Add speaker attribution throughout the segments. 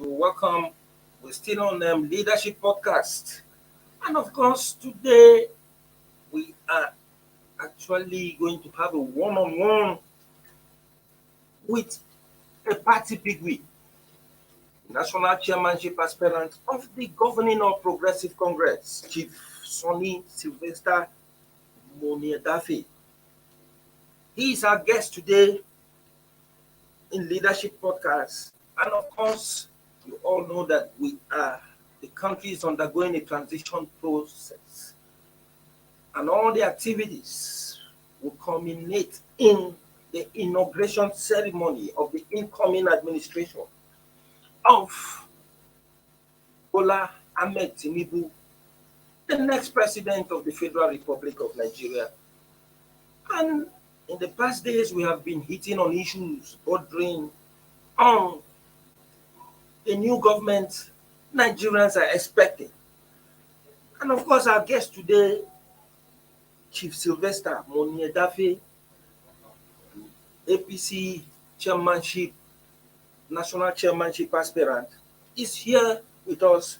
Speaker 1: You're welcome. We're still on Leadership Podcast. And of course, today we are actually going to have a one on one with a party bigwig, National Chairmanship aspirant of the Governing All Progressive Congress, Chief Sunny Sylvester Moniedafe. He is our guest today in Leadership Podcast. And of course, you all know that the country is undergoing a transition process. And all the activities will culminate in the inauguration ceremony of the incoming administration of Bola Ahmed Tinubu, the next president of the Federal Republic of Nigeria. And in the past days, we have been hitting on issues bordering on the new government Nigerians are expecting. And of course, our guest today, Chief Sylvester Moniedafe, APC chairmanship, national chairmanship aspirant, is here with us.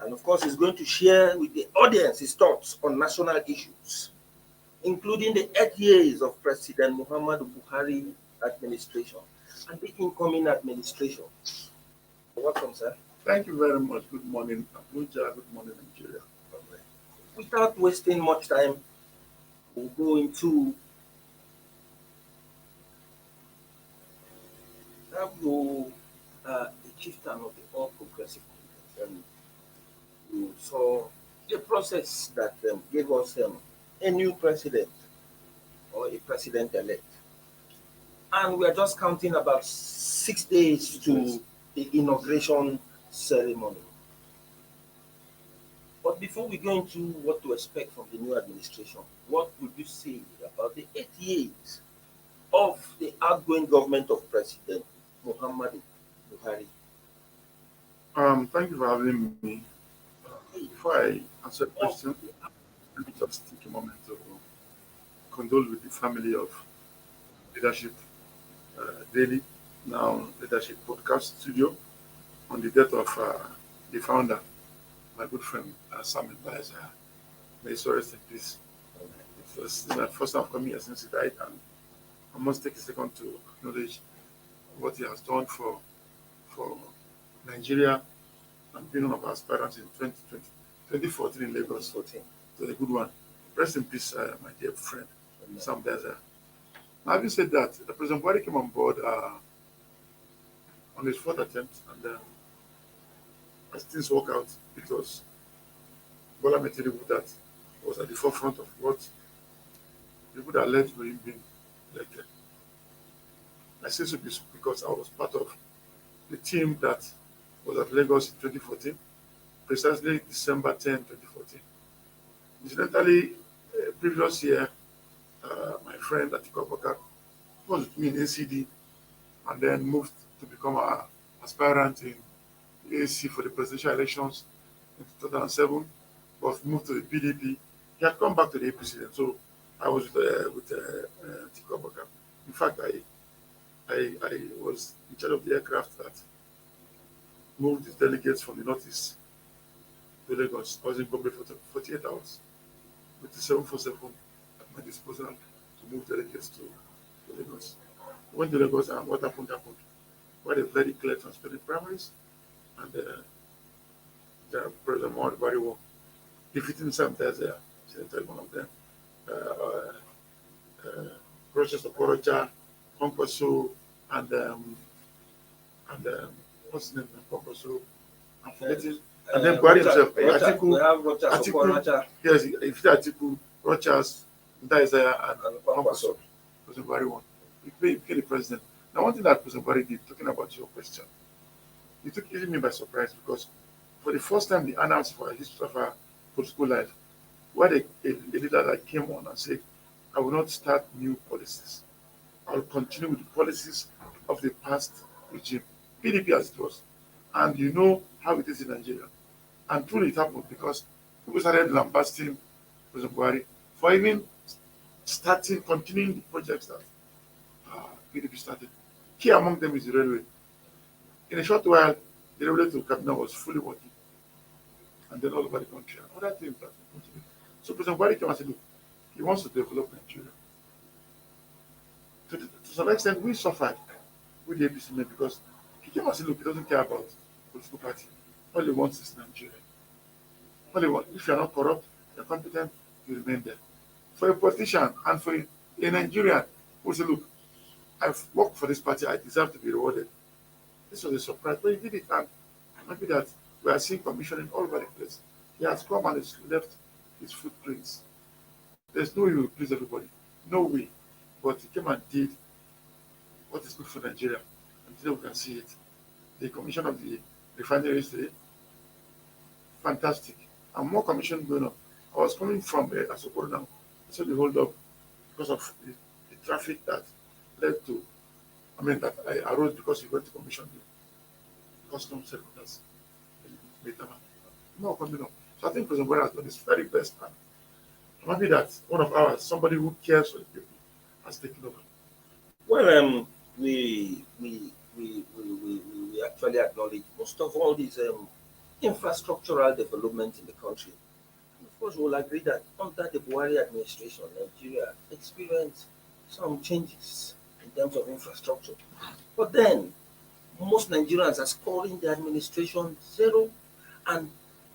Speaker 1: And of course, he's going to share with the audience his thoughts on national issues, including the 8 years of President Muhammadu Buhari administration and the incoming administration. Welcome, sir.
Speaker 2: Thank you very much. Good morning, Abuja. Good morning, Nigeria.
Speaker 1: Without wasting much time, we'll go into you a chieftain of the All Progressive Congress, and you saw the process that gave us a new president or a president-elect. And we are just counting about 6 days to the inauguration ceremony. But before we go into what to expect from the new administration, what would you say about the 8 years of the outgoing government of President Muhammadu Buhari?
Speaker 2: Thank you for having me. Before I answer the question, let me just take a moment to condole with the family of Leadership Daily, now Leadership Podcast Studio, on the death of the founder, my good friend Sunny Sylvester. May his soul rest in peace. This is my first time coming here since he died, and I must take a second to acknowledge what he has done for Nigeria and being one of our aspirants in 2014 in Lagos. 14. So a good one. Rest in peace, my dear friend, Sam Sylvester. Now, having said that, President Buhari came on board on his fourth attempt, and as things work out, it was Bola Ahmed Tinubu that was at the forefront of what people that led to him being elected. I say so because I was part of the team that was at Lagos in 2014, precisely December 10, 2014. Incidentally, previous year, my friend Atiku Abubakar was with me in ACD and then moved to become an aspirant in AC for the presidential elections in 2007, but moved to the PDP. He had come back to the APC then, so I was with Atiku Abubakar. In fact, I was in charge of the aircraft that moved the delegates from the Northeast to Lagos. I was in Bombay for 48 hours with the 747 at my disposal to move delegates to Lagos. Went to Lagos, and what happened. We had a very clear, transparent primaries, and President Muhammadu Buhari won, defeating Sam Sylvester, one of them, Rochester Okorocha, Kwankwaso, and what's his name? Kwankwaso. I'm forgetting. And then Buhari himself, Atiku. Yes, he defeated Atiku, Rochas, Isaiah, and Kwankwaso. President Buhari won. He became the president. Now, one thing that President Buhari did, talking about your question, it took me by surprise because for the first time in the annals for a history of our political life, we had a leader that came on and said, I will not start new policies. I will continue with the policies of the past regime, PDP as it was. And you know how it is in Nigeria. And truly it happened because people started lambasting President Buhari for even continuing the projects that PDP started. Key among them is the railway. In a short while, The railway to Kaduna was fully working, and then all over the country, and other things that we want to do. So President Buhari came and said, look, he wants to develop Nigeria. To some extent, we suffered with the APC men because he came and said, look, he doesn't care about political party. All he wants is Nigeria. All he wants, if you're not corrupt, you're competent, you remain there. For a politician and for a Nigerian who say, look, I've worked for this party, I deserve to be rewarded. This was a surprise, but he did it, and I'm happy that we are seeing commissioning all over the place. He has come and has left his footprints. There's no way he will please everybody. No way. But he came and did what is good for Nigeria. And today we can see it. The commission of the refinery is fantastic. And more commission going on. I was coming from Asokoro now. I saw the hold up because of the traffic that led to, that I arose because he went to commission the customs headquarters in Maitama. More coming up. So I think President Buhari has done his very best. And I'm happy that one of ours, somebody who cares for the people, has taken over.
Speaker 1: Well, we actually acknowledge most of all these infrastructural development in the country. And of course, we'll agree that under the Buhari administration, Nigeria experienced some changes in terms of infrastructure. But then, most Nigerians are scoring the administration zero, and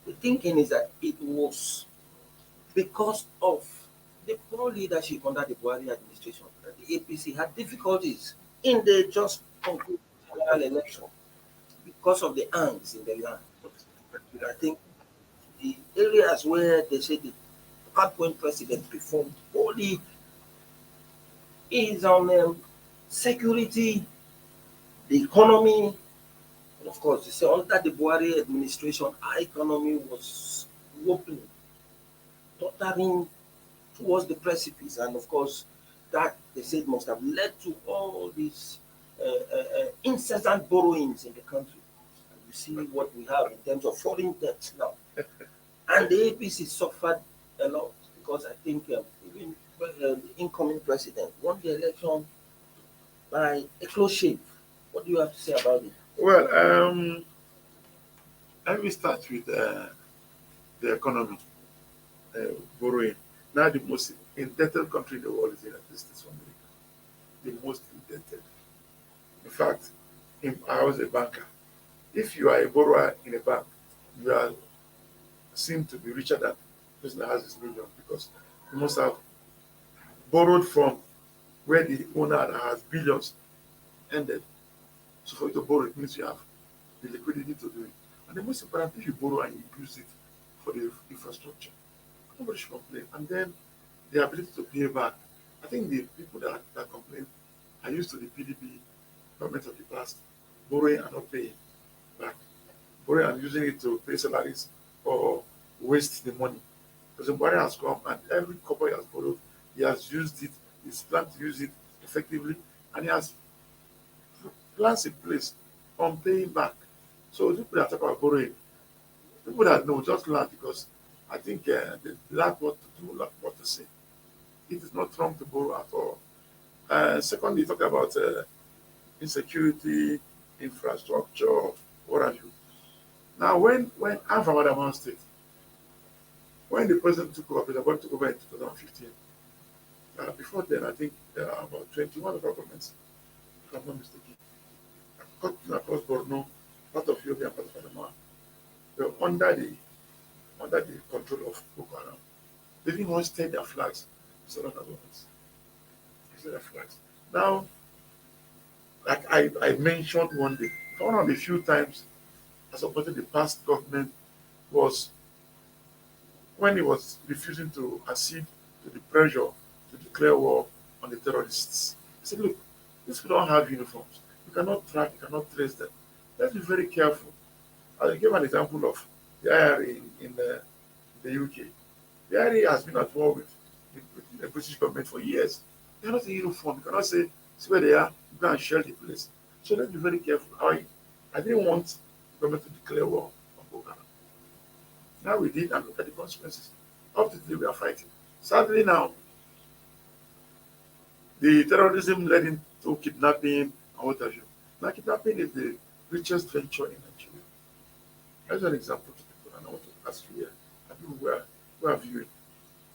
Speaker 1: the thinking is that it was because of the poor leadership under the Buhari administration that the APC had difficulties in the just concluded general election because of the angst in the land. I think the areas where they say the outgoing president performed poorly is on security, the economy, and of course, you see, under the Buhari administration, our economy was wobbling, tottering towards the precipice, and of course, that they said must have led to all these incessant borrowings in the country. And you see what we have in terms of foreign debt now. And the APC suffered a lot because I think even the incoming president won the election by a close shave. What do you have to say about it?
Speaker 2: Well, let me start with the economy, borrowing. Now, the most indebted country in the world is the United States of America. The most indebted. In fact, I was a banker. If you are a borrower in a bank, you are seen to be richer than the person that has his million because you must have borrowed from where the owner that has billions ended. So for you to borrow, it means you have the liquidity to do it. And the most important, if you borrow and you use it for the infrastructure, nobody should complain. And then the ability to pay back. I think the people that complain are used to the PDP government of the past, borrowing and not paying back. Borrowing and using it to pay salaries or waste the money. Because the Buhari has come and every couple he has borrowed, he has used it, he's planned to use it effectively, and he has plans in place on paying back. So people that talk about borrowing, people that know just laugh because I think they lack what to do, lack what to say. It is not wrong to borrow at all. Secondly, talk about insecurity, infrastructure, what have you. Now, when I'm from Adamawa State, when the president took over, President Buhari took over in 2015, before then, I think there are about 21 local governments, if I'm not mistaken, across Borno, part of Yobe and part of Adamawa. They were under the control of Boko Haram. They didn't hoisted their flags instead of the governments. Hoisted their flags. Now, like I mentioned one day, one of the few times I supported the past government was when he was refusing to accede to the pressure to declare war on the terrorists. He said, look, these people don't have uniforms. You cannot track, you cannot trace them. Let's be very careful. I'll give an example of the IRA in the UK. The IRA has been at war with the British government for years. They're not in uniform. You cannot say, see where they are, you go and shell the place. So let's be very careful. I didn't want government to declare war on Boko Haram. Now we did, and look at the consequences. Up to today, we are fighting. Sadly now, the terrorism led into kidnapping and what have you. Now, kidnapping is the richest venture in Nigeria. That's an example to people, and I want to ask you here, and people who are viewing.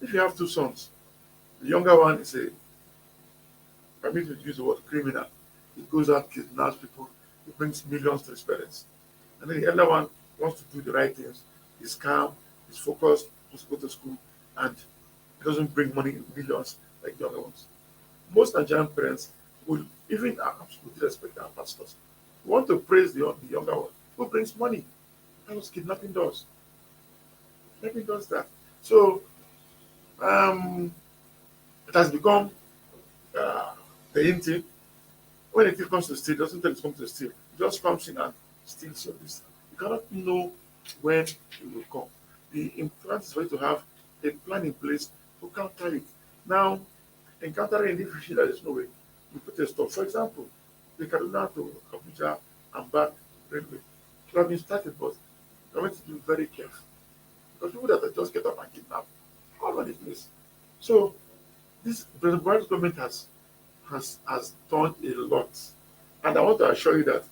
Speaker 2: If you have two sons, the younger one is a, permit me to use the word criminal. He goes out, kidnaps people, he brings millions to his parents. And then the elder one wants to do the right things. He's calm, he's focused, wants to go to school, and he doesn't bring money in millions like the other ones. Most Nigerian parents will, even with respect our pastors, want to praise the younger one who brings money. That was kidnapping does. Kidnapping does that. So it has become uh, the in thing. When a thief comes to steal, it doesn't tell it's come to steal. It just comes in and steals your this. You cannot know when it will come. The important is for you to have a plan in place to counter it. Now, encountering any issue that is no way, you put a stop. For example, the Kaduna to Abuja and back railway should have been started, but government to be very careful because people that just get up and kidnap all over the place. So this President Buhari's government has done a lot, and I want to assure you that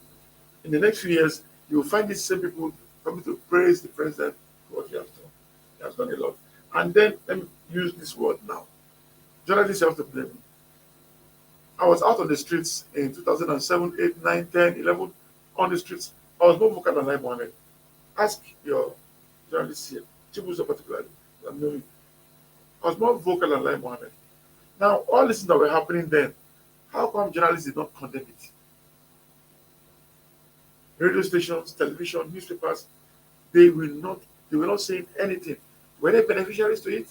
Speaker 2: in the next few years you will find these same people coming to praise the president for what he has done. He has done a lot. And then let me use this word now. Journalists have to blame. I was out on the streets in 2007, 8, 9, 10, 11 on the streets. I was more vocal than Lai Mohammed. Ask your journalists here, Chibuzo particularly. I know you. I was more vocal than Lai Mohammed. Now, all this that were happening then, how come journalists did not condemn it? Radio stations, television, newspapers, they will not, they were not saying anything. Were they beneficiaries to it?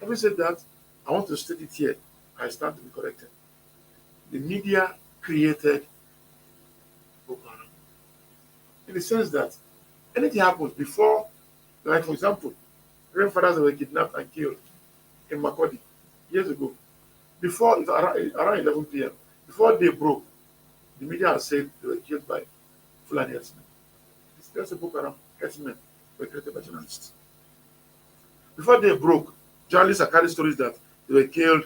Speaker 2: Having said that, I want to state it here. I stand to be corrected. The media created Boko Haram in the sense that anything happens before, like for example, grandfathers were kidnapped and killed in Makodi years ago. Before around 11 p.m., before they broke, the media had said they were killed by Fulani herdsmen. It's just a Boko Haram herdsmen were created by journalists. Before they broke, journalists are carrying stories that they were killed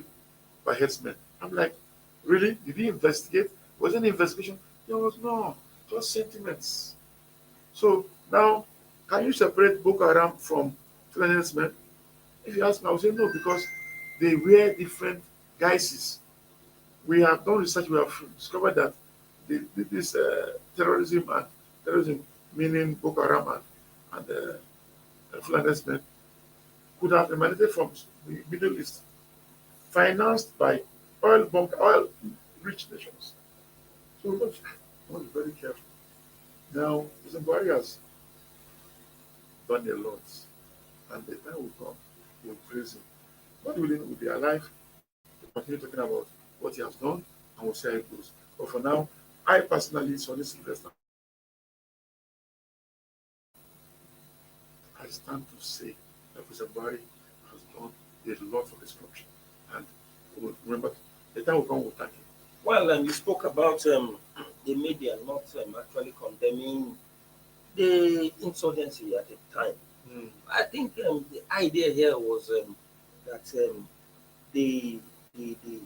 Speaker 2: by herdsmen. I'm like, really? Did you investigate? Was there any investigation? There was no, just sentiments. So now, can you separate Boko Haram from Fulani herdsmen? If you ask me, I would say no, because they wear different guises. We have done research, we have discovered that this terrorism, meaning Boko Haram and Fulani herdsmen, could have emanated from the Middle East, financed by oil rich nations. So we must be very careful. Now, President Buhari has done a lot, and the time will come, we will praise him. God willing, will be alive to continue talking about what he has done, and we'll see how it goes. But for now, I personally, Sunny Sylvester, I stand to say that President Buhari has done a lot for this country. And remember, the time will come, we'll thank him.
Speaker 1: Well, you spoke about the media not actually condemning the insurgency at the time. I think the idea here was that the, the, the,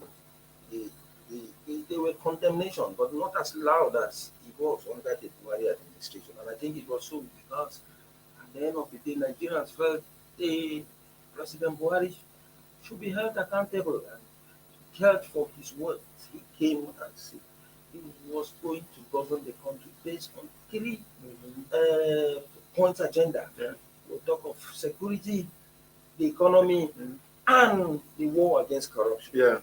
Speaker 1: the, there were condemnation, but not as loud as it was under the Buhari administration. And I think it was so because at the end of the day, Nigerians felt the President Buhari should be held accountable and held for his words. He came and said he was going to govern the country based on three points agenda.
Speaker 2: Yeah.
Speaker 1: We'll talk of security, the economy, and the war against corruption.
Speaker 2: Yeah.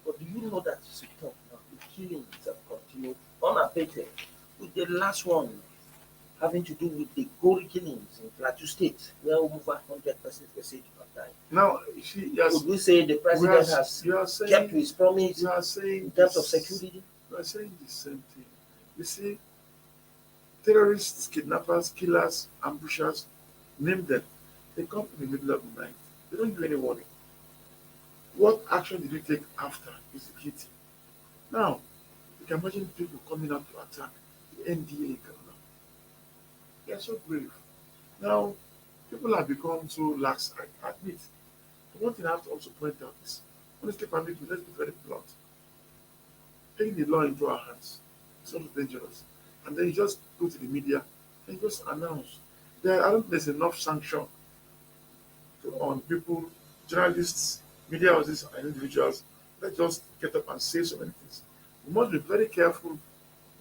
Speaker 1: But do you know that stop now? The killings have continued unabated, with the last one having to do with the gory killings in Plateau State, where over 100 persons were said to have died.
Speaker 2: Now, you see, yes,
Speaker 1: Would we say the president has kept to his promise
Speaker 2: you are saying
Speaker 1: in terms of
Speaker 2: this-
Speaker 1: security?
Speaker 2: You are saying the same thing. You see, terrorists, kidnappers, killers, ambushers, name them. They come in the middle of the night. They don't give any warning. What action did you take after executing? Now, you can imagine people coming out to attack the NDA in Kaduna. They are so brave. Now, people have become so lax, I admit. But one thing I have to also point out is, honestly, permit me, let's be very blunt. Taking the law into our hands is also dangerous. And then you just go to the media and just announce. There, I don't think there's enough sanction on people, journalists, media houses, and individuals that just get up and say so many things. We must be very careful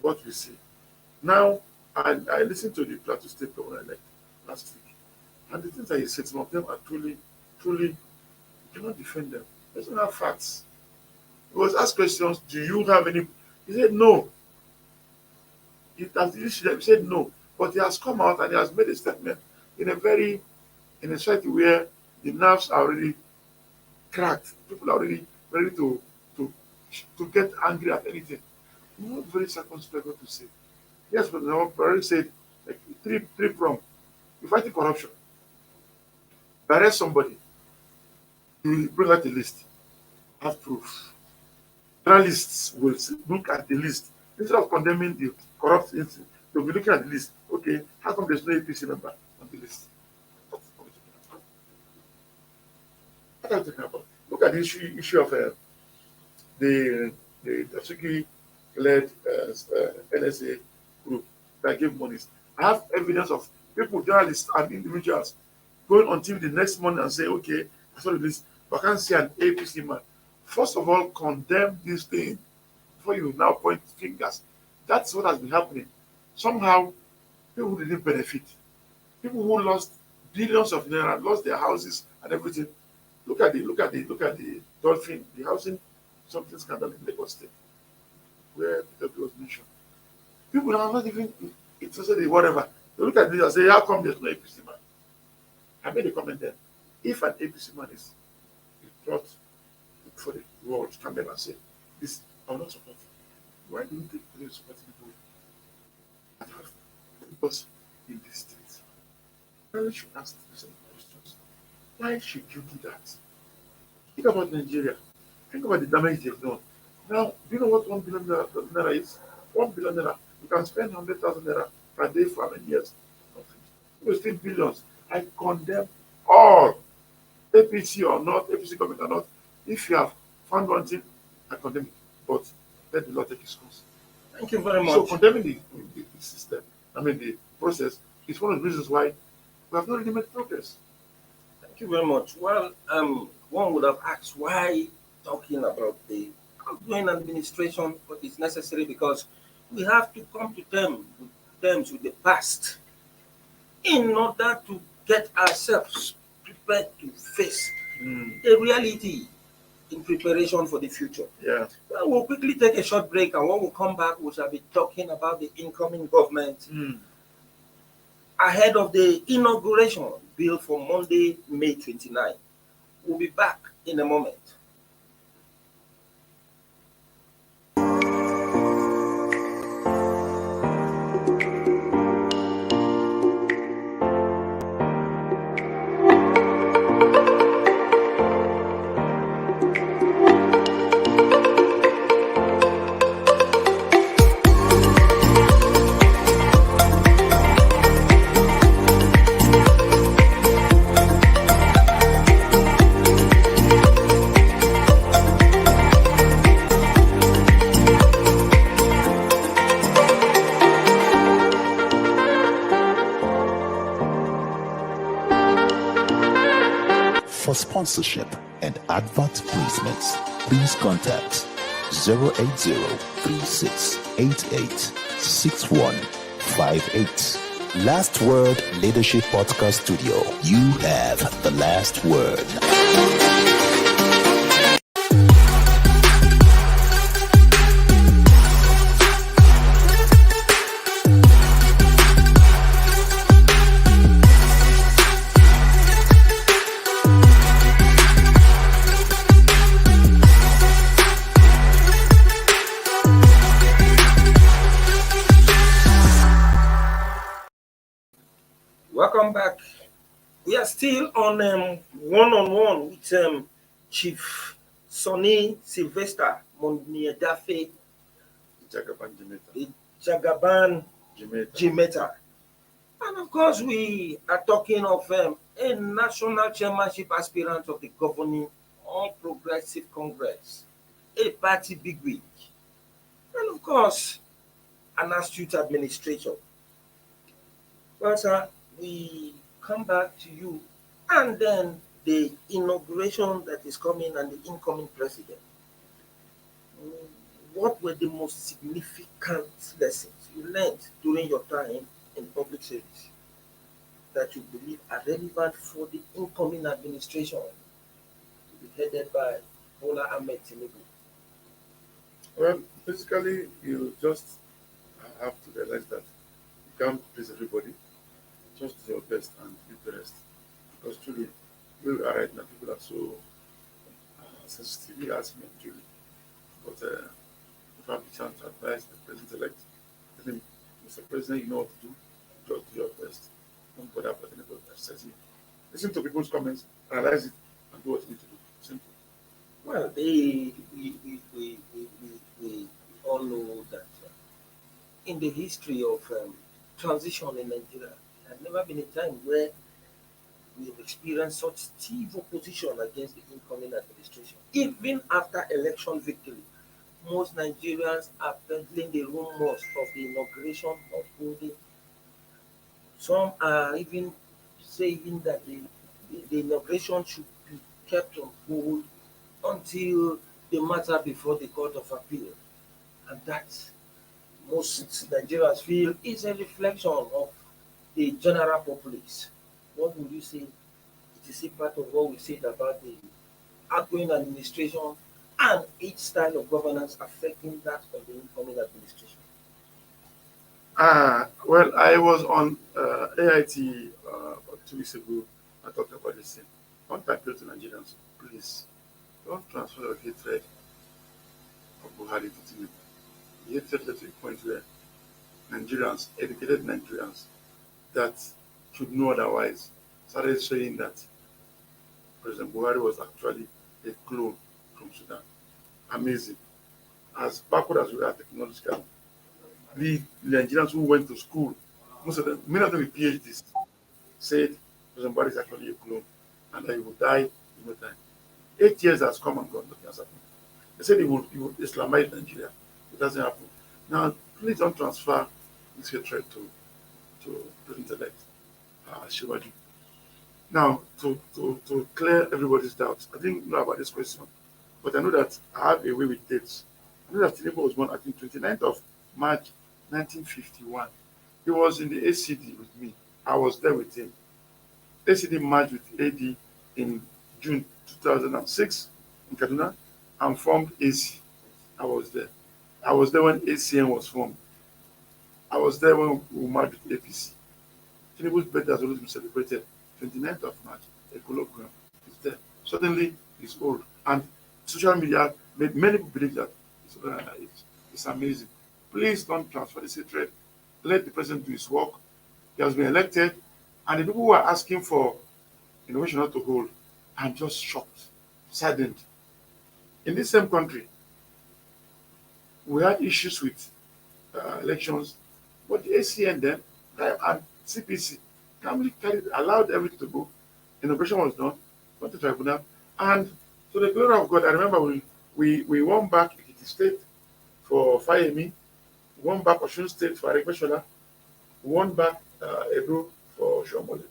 Speaker 2: what we say. Now, I listened to the Plateau State Governor elect last week, and the things that he said, some of them are truly, truly, you cannot defend them. There's not facts. He was asked questions, do you have any? He said no. He said no. But he has come out and he has made a statement in a very, in a society where the nerves are already cracked. People are already ready to, to get angry at anything. Not very circumspect what to say. Yes, but no, I already said like three prong. You fight corruption. Arrest somebody. You bring out the list. Have proof. Journalists will look at the list instead of condemning the corrupt incident. They'll be looking at the list. Okay, how come there's no APC member on the list? What are you talking about? Look at the issue of the Dasuki-led NSA group that gave monies. I have evidence of people, journalists, and individuals going on TV the next morning and say, okay, I saw this, but I can't see an APC man. First of all, condemn this thing before you now point fingers. That's what has been happening. Somehow, people who didn't benefit, people who lost billions of naira, lost their houses and everything. Look at the dolphin, the housing something scandal in Lagos State, where Peter was mentioned. People are not even it's also the whatever. They look at this and say, how come there's no APC man? I made a comment there. If an APC man is brought for the world to come and say, this I will not support it. Why do you think they support people that have because in this state? Why should ask the same questions? Why should you do that? Think about Nigeria. Think about the damage they've done. Now, do you know what 1 billion naira is? 1 billion naira. You can spend 100,000 naira per day for how many years? Nothing. You still billions. I condemn all, APC or not, APC government or not. If you have found one thing, I condemn it. But let the law take its course.
Speaker 1: Thank you very much.
Speaker 2: So condemning the system, I mean the process, is one of the reasons why we have not really made progress.
Speaker 1: Thank you very much. Well, one would have asked why talking about the outgoing administration, but it's necessary because we have to come to terms with the past in order to get ourselves prepared to face the reality in preparation for the future.
Speaker 2: Yeah.
Speaker 1: Well, we'll quickly take a short break, and when we come back, we shall be talking about the incoming government ahead of the inauguration bill for Monday, May 29. We'll be back in a moment.
Speaker 3: For sponsorship and advert placements, please contact 080-3688-6158. Last Word Leadership Podcast Studio. You have the last word.
Speaker 1: Welcome back. We are still on one-on-one with Chief Sunny Sylvester Moniedafe, Jagaban Jimeta. And of course, we are talking of a national chairmanship aspirant of the governing All Progressive Congress, a party bigwig, and of course, an astute administrator. Well, sir, we come back to you, and then the inauguration that is coming and the incoming president. Mm, What were the most significant lessons you learned during your time in public service that you believe are relevant for the incoming administration to be headed by Bola Ahmed Tinubu?
Speaker 2: Well, basically, you just have to realize that you can't please everybody. Just do your best and leave the rest. Because truly, where we are right now, people are so sensitive. You ask me, truly. But if I have the chance to advise the president-elect, tell him, Mr. President, you know what to do. Just do your best. Don't bother about anybody that says it. Listen to people's comments, analyze it, and do what you need to do. Simple.
Speaker 1: Well, we all know that in the history of transition in Nigeria, there had never been a time where we have experienced such stiff opposition against the incoming administration. Even after election victory, most Nigerians are peddling the rumors of the inauguration of holding. Some are even saying that the inauguration should be kept on hold until the matter before the Court of Appeal. And that most Nigerians feel is a reflection of the general populace. What would you say? It is a part of what we said about the outgoing administration and each style of governance affecting that of the incoming administration.
Speaker 2: Well, I was on AIT about 2 weeks ago. I talked about this thing. I want to appeal to Nigerians, please don't transfer your hatred of Buhari to Tinubu. The hatred led to a point where Nigerians, educated Nigerians that should know otherwise, started saying that President Buhari was actually a clone from Sudan. Amazing. As backward as we are technologically, the Nigerians who went to school, most of them, many of them with PhDs, said President Buhari is actually a clone and that he will die in no time. 8 years has come and gone, nothing has happened. They said he would Islamize Nigeria. It doesn't happen. Now, please don't transfer this hatred to President-elect Shivaji. Now, to clear everybody's doubts, I didn't know about this question, but I know that I have a way with dates. I know that Tinubu was born, I think, 29th of March 1951. He was in the ACD with me. I was there with him. ACD merged with AD in June 2006 in Kaduna and formed AC. I was there. I was there when ACN was formed. I was there when we merged with APC. Tinubu's birthday has always been celebrated 29th of March, a colloquium. He's there. Suddenly, he's old. And social media made many people believe that he's older than that age. It's amazing. Please don't transfer this hatred. Let the president do his work. He has been elected. And the people who are asking for innovation not to hold, I'm just shocked, saddened. In this same country, we had issues with elections, but the ACN then and CPC calmly allowed everything to go. Innovation was done, went to tribunal, and to the glory of God, I remember we won back Ekiti State for Fayemi, won back Osun State for Aregbesola, won back Edo for Shomole.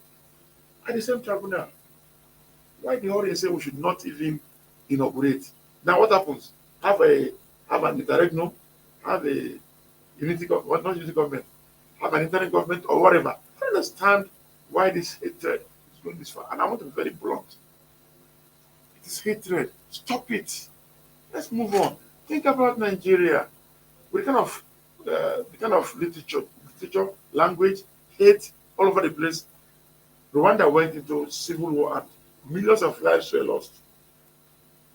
Speaker 2: At the same tribunal, why the audience say we should not even inaugurate? Now what happens? Have an interregnum, have a unity government, not unity government, have an internet government or whatever. I understand why this hatred is going this far. And I want to be very blunt. It is hatred. Stop it. Let's move on. Think about Nigeria. With the kind of literature, language, hate all over the place. Rwanda went into civil war and millions of lives were lost.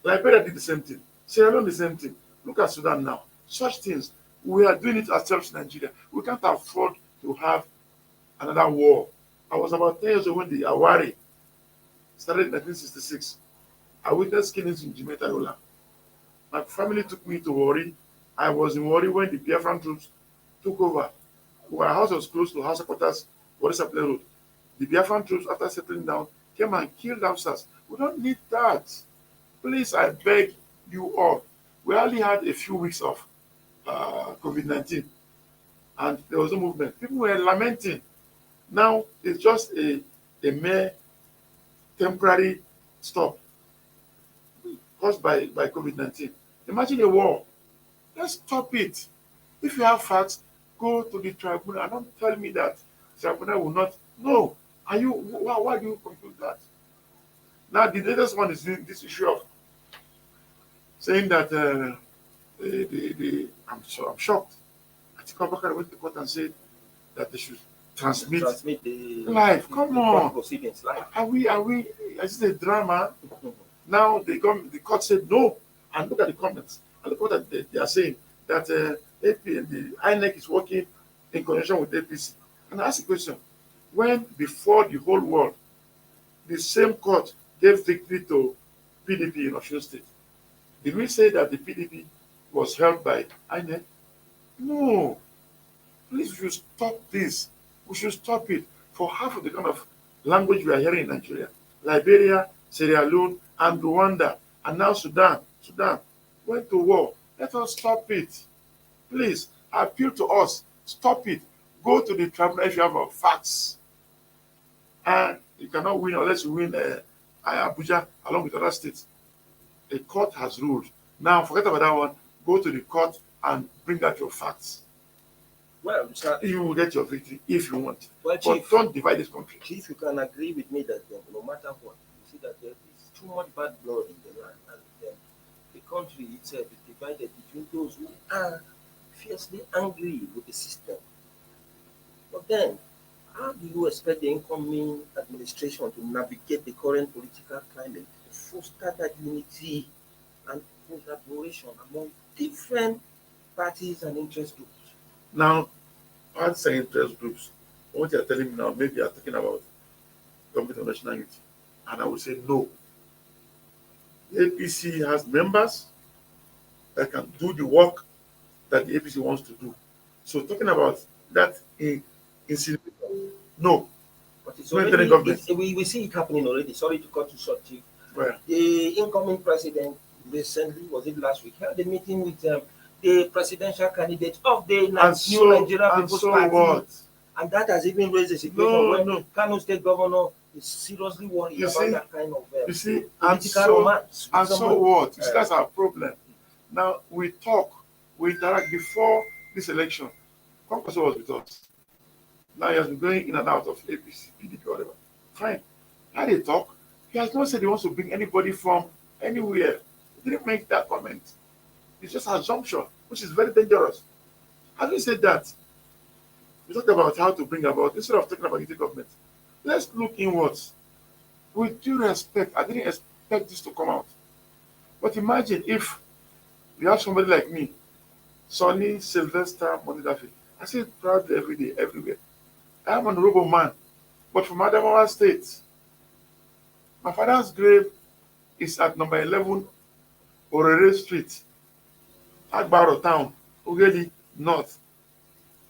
Speaker 2: Liberia did the same thing. Sierra Leone the same thing. Look at Sudan now. Such things. We are doing it ourselves in Nigeria. We can't afford to have another war. I was about 10 years old when the Awari started in 1966. I witnessed killings in Jimeta Yola. My family took me to Warri. I was in Warri when the Biafran troops took over. Our house was close to house quarters, Warri Supply Road. The Biafran troops, after settling down, came and killed themselves. We don't need that. Please, I beg you all. We only had a few weeks of COVID-19 and there was no movement. People were lamenting. Now it's just a mere temporary stop caused by COVID-19. Imagine a war. Let's stop it. If you have facts, go to the tribunal and don't tell me that the tribunal will not. No. Are you? Why do you conclude that? Now the latest one is this issue of saying that I'm shocked. Atiku Abubakar went to court and said that they should transmit
Speaker 1: the
Speaker 2: live. Come
Speaker 1: the
Speaker 2: on.
Speaker 1: court proceedings live.
Speaker 2: Are we? Is it a drama? Now the court said no. And look at the comments. And look what they are saying that the INEC is working in conjunction with APC. And I ask a question: when before the whole world, the same court gave victory to PDP in Osun State, did we say that the PDP was held by INEC? No. Please, we should stop this. We should stop it. For half of the kind of language we are hearing in Nigeria, Liberia, Sierra Leone, and Rwanda, and now Sudan went to war. Let us stop it. Please, I appeal to us. Stop it. Go to the tribunal if you have facts. And you cannot win unless you win Abuja along with other states. The court has ruled. Now, forget about that one. Go to the court and bring out your facts.
Speaker 1: Well, sir,
Speaker 2: You will get your victory if you want.
Speaker 1: well,
Speaker 2: But
Speaker 1: Chief,
Speaker 2: don't divide this country.
Speaker 1: Chief, you can agree with me that no matter what, you see that there is too much bad blood in the land, and the country itself is divided between those who are fiercely angry with the system. But then, how do you expect the incoming administration to navigate the current political climate to foster that unity and collaboration among different parties and interest groups?
Speaker 2: Now, parties and interest groups, what you're telling me now, maybe you're talking about Committee on National Unity. And I will say no. The APC has members that can do the work that the APC wants to do. So talking about that in no.
Speaker 1: But it's
Speaker 2: No
Speaker 1: already,
Speaker 2: interim government.
Speaker 1: we see it happening already. Sorry to cut you short, Chief.
Speaker 2: Well,
Speaker 1: The incoming president recently, was it last week, held a meeting with the presidential candidate of the new Nigeria People's Party.
Speaker 2: What?
Speaker 1: And that has even raised a situation
Speaker 2: No,
Speaker 1: where
Speaker 2: no.
Speaker 1: Kano State Governor is seriously worried
Speaker 2: You
Speaker 1: about
Speaker 2: see?
Speaker 1: that kind of
Speaker 2: You see, and
Speaker 1: political
Speaker 2: so,
Speaker 1: romance. with
Speaker 2: and so
Speaker 1: somebody.
Speaker 2: what? You see, that's our problem. Now we talk, we interact before this election. Kwankwaso was with us. Now he has been going in and out of APC, PDP, whatever. Fine. How they talk? He has not said he wants to bring anybody from anywhere. He didn't make that comment. It's just assumption, which is very dangerous. Having said that, we talked about how to bring about, instead of talking about unity government, let's look inwards. With due respect, I didn't expect this to come out. But imagine if you have somebody like me, Sunny Sylvester Moniedafe. I say it proudly every day, everywhere. I am an honorable man, but from Adamawa State. My father's grave is at number 11 Orere Street, Agbaro Town, Ugeli North,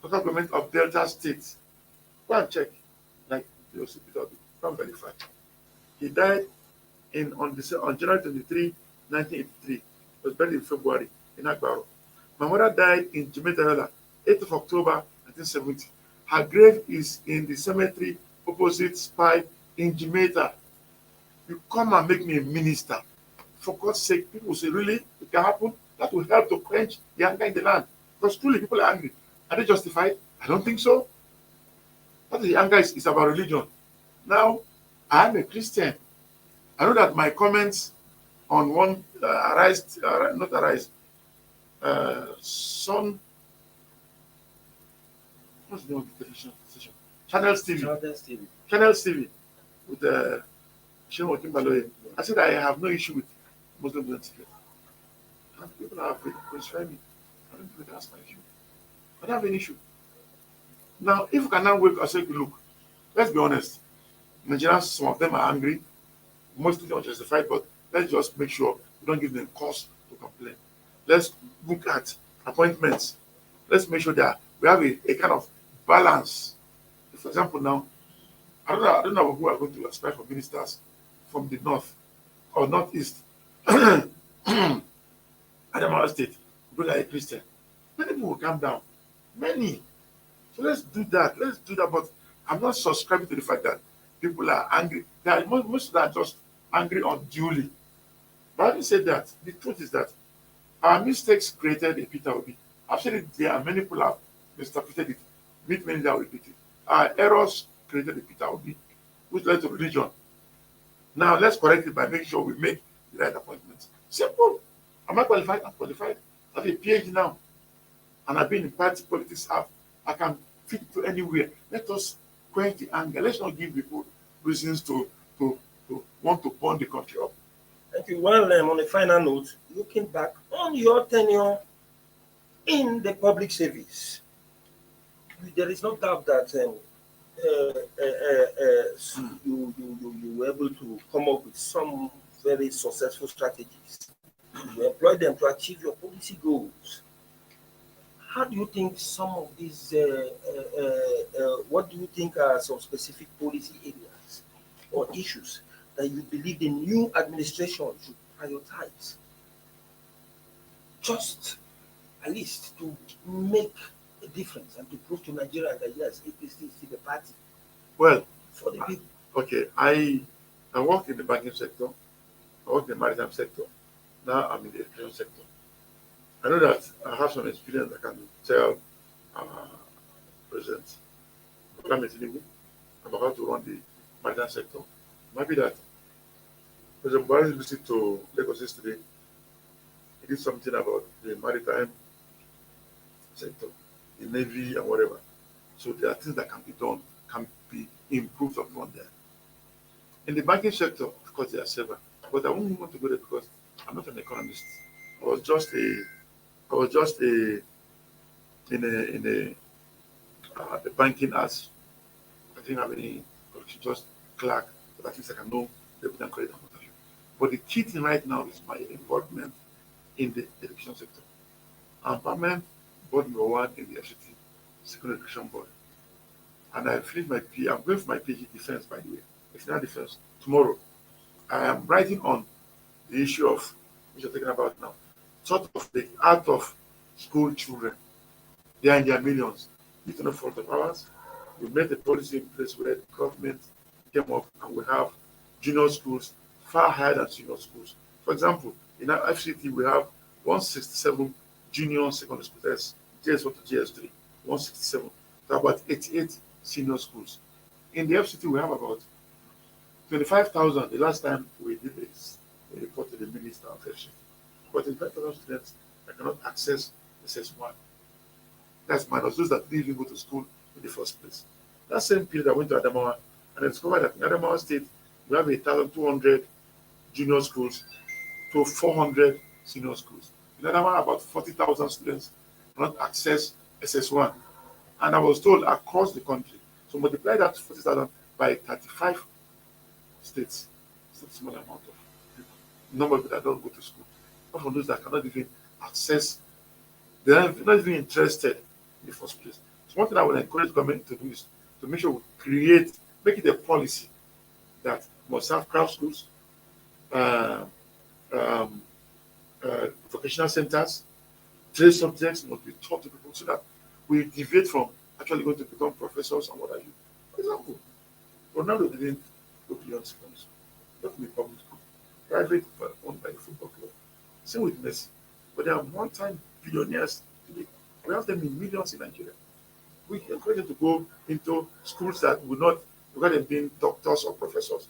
Speaker 2: local government of Delta State. Go and check, like the hospital, come verify. He died on January 23, 1983. He was buried in February in Agbaro. My mother died in Jamaica, 8th of October, 1970. Her grave is in the cemetery opposite Spy in Jamaica. You come and make me a minister. For God's sake, people will say, really? It can happen? That will help to quench the anger in the land. Because truly, people are angry. Are they justified? I don't think so. That the anger is about religion. Now, I am a Christian. I know that my comments on one what's the name of the television station? Channels TV. With Sheikh Baloye. I said I have no issue with Muslim women secret. And people are crucifying me. I don't think that's my issue. I don't have an issue. Now, if you can now wake and say, look, let's be honest. Nigerians, some of them are angry. Mostly not justified, but let's just make sure we don't give them cause to complain. Let's look at appointments. Let's make sure that we have a kind of balance. For example, now, I don't know who are going to aspire for ministers from the north or northeast. Adamawa State, bring a Christian. Many people will come down. Many. So let's do that. But I'm not subscribing to the fact that people are angry. Most of them are just angry unduly. But having said that, the truth is that our mistakes created a Peter Obi. Absolutely, there are many people have misinterpreted it. Many that will repeat it. Our errors created a Peter Obi, which led to religion. Now let's correct it by making sure we make the right appointments. Simple. Am I qualified? I'm qualified. I have a PhD now. And I've been in party politics. I can fit to anywhere. Let us quench the anger. Let's not give people reasons to want to burn the country up.
Speaker 1: Thank you. Well, on a final note, looking back on your tenure in the public service, there is no doubt that you were able to come up with some very successful strategies. You employ them to achieve your policy goals. How do you think some of these, what do you think are some specific policy areas or issues that you believe the new administration should prioritize? Just at least to make a difference and to prove to Nigeria that yes, it is the party.
Speaker 2: Well,
Speaker 1: for the people.
Speaker 2: Okay, I worked in the banking sector, I worked in the maritime sector, now I'm in the education sector. I know that I have some experience I can tell President Muhammadu I'm about to run the maritime sector. Maybe that President Buhari's visit to Lagos yesterday, he did something about the maritime sector, the navy and whatever. So there are things that can be done, can be improved upon there. In the banking sector, of course, there are several, but I won't want to go there because I'm not an economist. I was just in the banking as I didn't have any qualification, just clerk, but at least I can know debit and credit and what have you. But the key thing right now is my involvement in the education sector. I'm permanent board number 1 in the FCT, Secondary Education Board. And I finished my PhD. I'm going for my PhD defense, by the way. External defense tomorrow. I am writing on the issue of which you're talking about now. Sort of the out of school children. They are in their millions. It's no fault of ours. We made a policy in place where the government came up and we have junior schools far higher than senior schools. For example, in our FCT we have 167 junior secondary schools. That's JS1 to JS3, 167. So about 88 senior schools. In the FCT we have about 25,000. The last time we did this, we reported to the Minister of FCT. But 25,000 students that cannot access SS1. That's minus those that didn't even go to school in the first place. That same period I went to Adamawa and I discovered that in Adamawa State we have 1,200 junior schools to 400 senior schools. In Adamawa, about 40,000 students cannot access SS1. And I was told across the country, so multiply that 40,000 by 35 states. It's a small amount of people. Number of people that don't go to school. Not for those that cannot even access, they're not even interested in the first place. So one thing I would encourage government to do is to make sure we make it a policy that must have craft schools, vocational centers, trade subjects must be taught to people so that we deviate from actually going to become professors and what have you. For example, Ronaldo didn't go beyond secondary school, not in the public school, private but owned by the football club. Same with Messi. But they are one-time billionaires today. We have them in millions in Nigeria. We encourage them to go into schools that will not regard them being doctors or professors.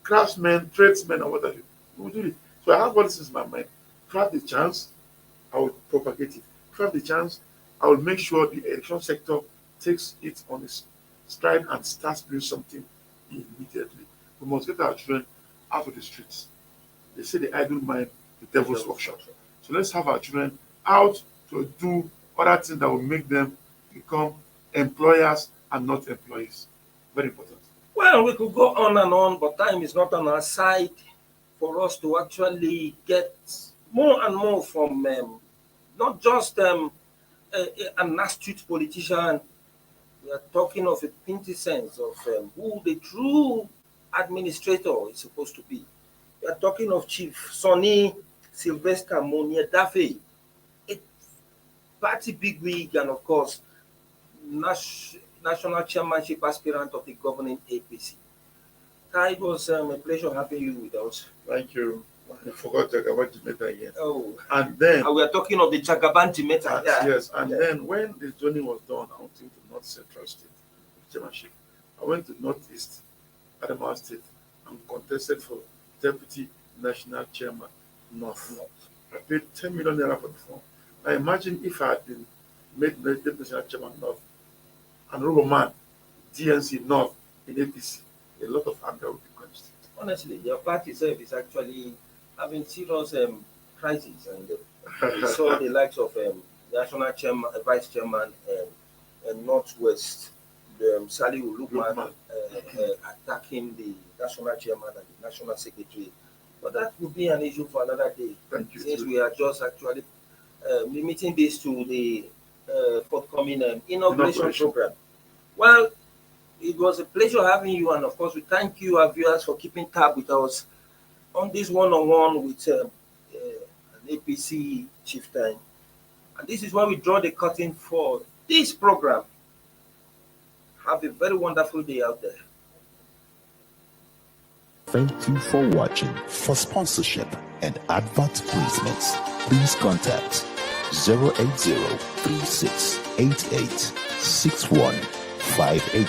Speaker 2: Craftsmen, tradesmen, and what have you. We will do it. So I have all this in my mind. If I have the chance, I will propagate it. If I have the chance, I will make sure the education sector takes it on its stride and starts doing something immediately. We must get our children out of the streets. They say the idle mind, the devil's workshop. So let's have our children out to do other things that will make them become employers and not employees. Very important.
Speaker 1: Well, we could go on and on, but time is not on our side for us to actually get more and more from not just an astute politician. We are talking of a quintessence of who the true administrator is supposed to be. We are talking of Chief Sunny Sylvester Moniedafe, a party bigwig and of course national chairmanship aspirant of the governing APC. It was a pleasure having you with us.
Speaker 2: Thank you. I forgot Jagaban Jimeta again.
Speaker 1: Oh,
Speaker 2: And then
Speaker 1: we are talking of the Jagaban Jimeta.
Speaker 2: yes, and then when the journey was done, I went to North Central State chairmanship. I went to Northeast Adamawa State and contested for deputy national chairman North. I paid 10 million naira for the form. Now imagine if I had been made deputy national chairman North and rubber man DNC North in APC, a lot of anger would be quenched.
Speaker 1: Honestly, your party itself is actually having serious crises, and we saw the likes of national chairman, vice chairman, and Northwest, Sally Ulukman, attacking the national chairman and the national secretary. But that would be an issue for another day.
Speaker 2: Thank you.
Speaker 1: Since we are just actually limiting this to the forthcoming inauguration program. Well, it was a pleasure having you, and of course, we thank you, our viewers, for keeping tab with us on this one-on-one with an APC chieftain. And this is where we draw the curtain for this program. Have a very wonderful day out there.
Speaker 3: Thank you for watching. For sponsorship and advert placements, please contact 080-3688-6158.